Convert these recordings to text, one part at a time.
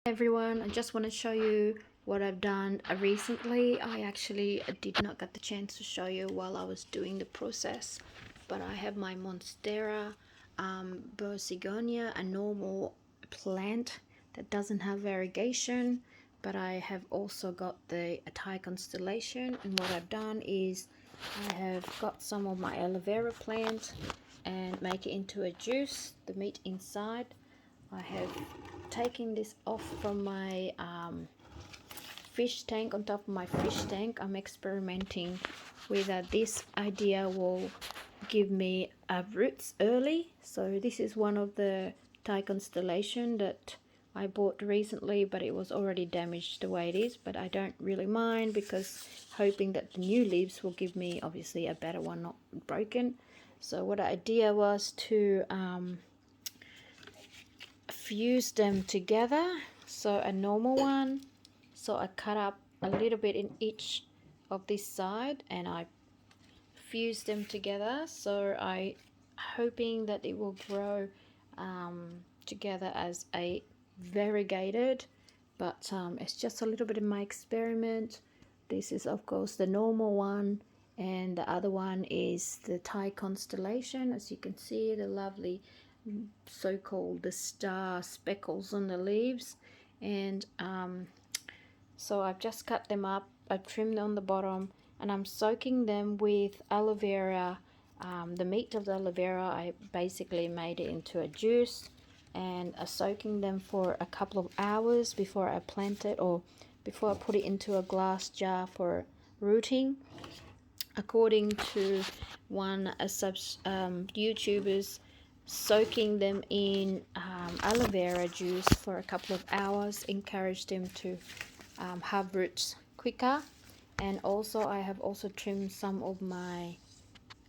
Everyone, I just want to show you what I've done recently. I actually did not get the chance to show you while I was doing the process, but I have my Monstera Borsigiana, a normal plant that doesn't have variegation, but I have also got the Thai Constellation. And what I've done is I have got some of my Alovera plant and make it into a juice, the meat inside. I have taken this off from my fish tank, on top of my fish tank. I'm experimenting with this idea will give me roots early. So this is one of the Thai Constellation that I bought recently, but it was already damaged the way it is, but I don't really mind because hoping that the new leaves will give me obviously a better one, not broken. So what the idea was to fuse them together, so a normal one, so I cut up a little bit in each of this side and I fuse them together, so I hoping that it will grow together as a variegated, but it's just a little bit of my experiment. This is of course the normal one, and the other one is the Thai Constellation. As you can see, the lovely so-called the star speckles on the leaves. And so I've just cut them up, I've trimmed on the bottom, and I'm soaking them with aloe vera. The meat of the aloe vera, I basically made it into a juice, and soaking them for a couple of hours before I plant it, or before I put it into a glass jar for rooting. According to one YouTubers, soaking them in aloe vera juice for a couple of hours encouraged them to have roots quicker. And also I have also trimmed some of my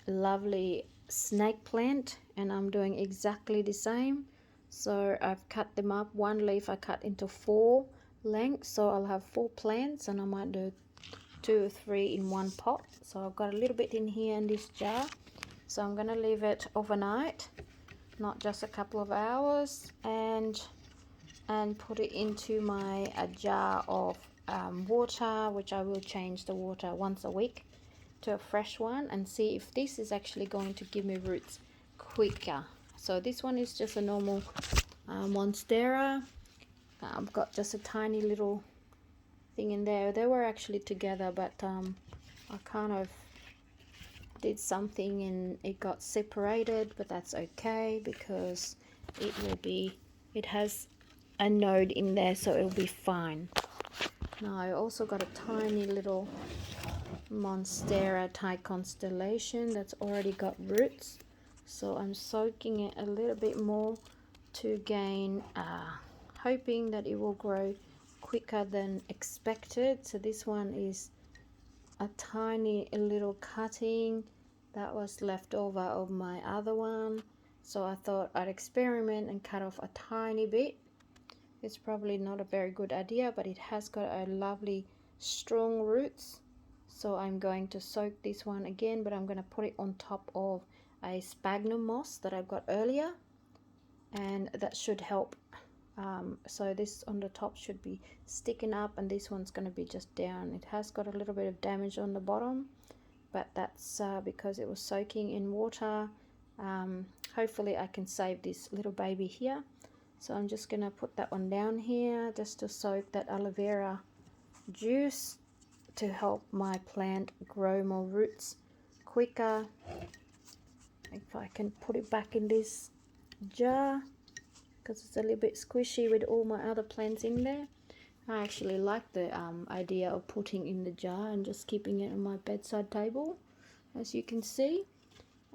lovely snake plant, and I'm doing exactly the same. So I've cut them up. One leaf I cut into 4 lengths, so I'll have 4 plants, and I might do 2 or 3 in one pot. So I've got a little bit in here in this jar, so I'm gonna leave it overnight, not just a couple of hours, and put it into my jar of water, which I will change the water once a week to a fresh one, and see if this is actually going to give me roots quicker. So this one is just a normal Monstera. I've got just a tiny little thing in there. They were actually together, but I kind of did something and it got separated, but that's okay because it has a node in there, so it'll be fine. Now I also got a tiny little Monstera Thai Constellation that's already got roots, so I'm soaking it a little bit more to gain hoping that it will grow quicker than expected. So this one is a tiny little cutting that was left over of my other one, so I thought I'd experiment and cut off a tiny bit. It's probably not a very good idea, but it has got a lovely strong roots, so I'm going to soak this one again, but I'm going to put it on top of a sphagnum moss that I've got earlier, and that should help. So this on the top should be sticking up, and this one's going to be just down. It has got a little bit of damage on the bottom, but that's because it was soaking in water. Hopefully I can save this little baby here. So I'm just going to put that one down here just to soak that aloe vera juice to help my plant grow more roots quicker. If I can put it back in this jar, because it's a little bit squishy with all my other plants in there. I actually like the idea of putting in the jar and just keeping it on my bedside table, as you can see.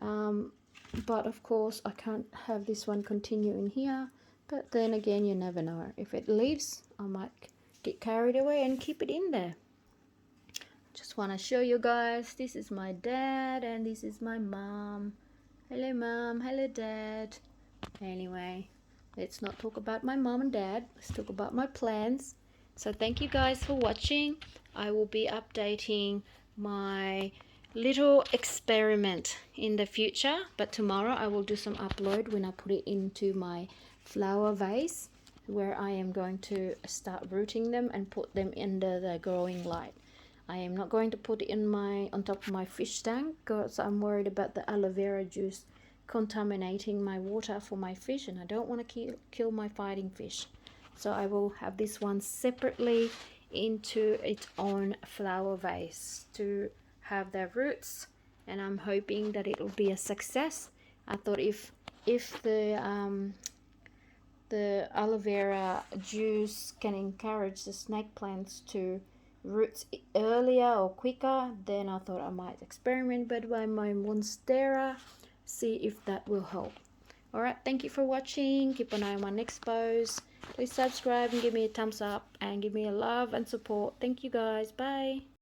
But of course I can't have this one continue in here, but then again, you never know. If it leaves, I might get carried away and keep it in there. Just want to show you guys, this is my dad and this is my mom. Hello mom, hello dad. Anyway, let's not talk about my mom and dad, let's talk about my plans. So thank you guys for watching. I will be updating my little experiment in the future, but tomorrow I will do some upload when I put it into my flower vase. where I am going to start rooting them and put them under the growing light. I am not going to put it on top of my fish tank because I'm worried about the aloe vera juice contaminating my water for my fish, and I don't want to kill my fighting fish. So I will have this one separately into its own flower vase to have their roots, and I'm hoping that it will be a success. I thought if the aloe vera juice can encourage the snake plants to roots earlier or quicker, then I thought I might experiment with my Monstera, see if that will help. Alright, thank you for watching. Keep an eye on my next post. Please subscribe and give me a thumbs up and give me a love and support. Thank you guys. Bye.